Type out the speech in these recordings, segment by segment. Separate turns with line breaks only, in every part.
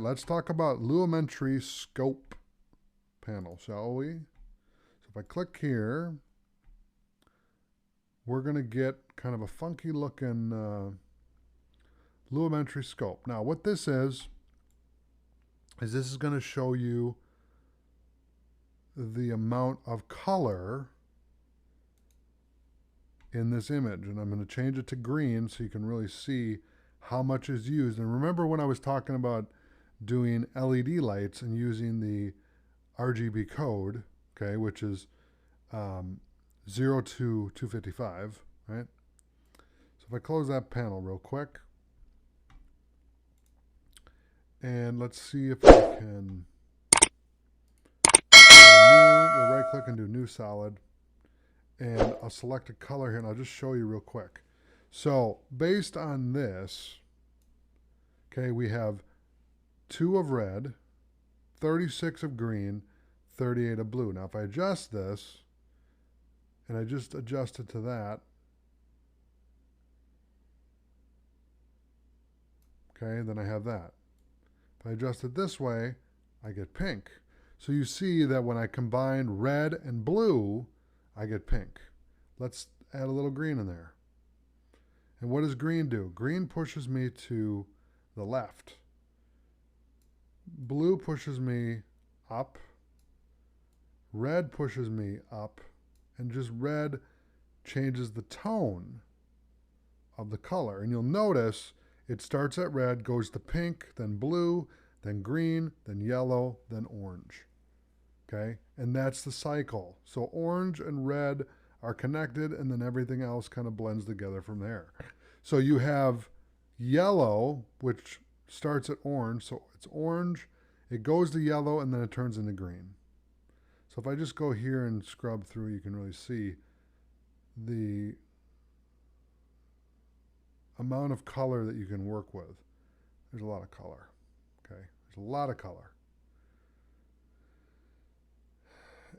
let's talk about Lumbetri scope panel, shall we? So if I click here, we're going to get kind of a funky looking Lumbetri scope. Now what this is this is going to show you the amount of color in this image, and I'm going to change it to green so you can really see how much is used. And remember when I was talking about doing LED lights and using the RGB code, okay, which is 0 to 255, right? So if I close that panel real quick, and let's see if I can we'll right click and do new solid, and I'll select a color here and I'll just show you real quick. So based on this, okay, we have 2 of red, 36 of green, 38 of blue. Now if I adjust this, and I just adjust it to that, okay, then I have that. If I adjust it this way, I get pink. So you see that when I combine red and blue, I get pink. Let's add a little green in there. And what does green do? Green pushes me to the left. Blue pushes me up. Red pushes me up. And just red changes the tone of the color. And you'll notice it starts at red, goes to pink, then blue, then green, then yellow, then orange. Okay? And that's the cycle. So orange and red are connected, and then everything else kind of blends together from there. So you have yellow, which starts at orange. So it's orange, it goes to yellow, and then it turns into green. So if I just go here and scrub through, you can really see the amount of color that you can work with. There's a lot of color. Okay, there's a lot of color.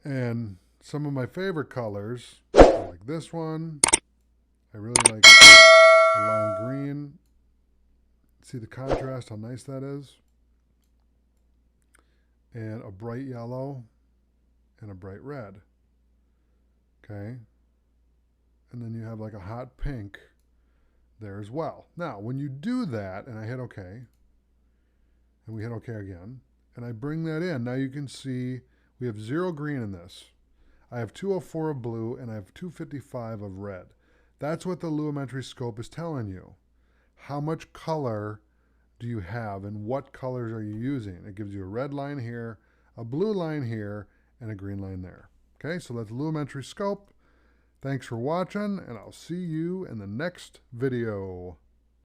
And some of my favorite colors, like this one, I really like the lime green. See the contrast, how nice that is? And a bright yellow and a bright red. Okay, and then you have like a hot pink there as well. Now, when you do that, and I hit OK, and we hit OK again, and I bring that in, now you can see we have 0 green in this. I have 204 of blue, and I have 255 of red. That's what the Lumbetri scope is telling you. How much color do you have, and what colors are you using? It gives you a red line here, a blue line here, and a green line there. Okay, so that's Lumbetri scope. Thanks for watching, and I'll see you in the next video.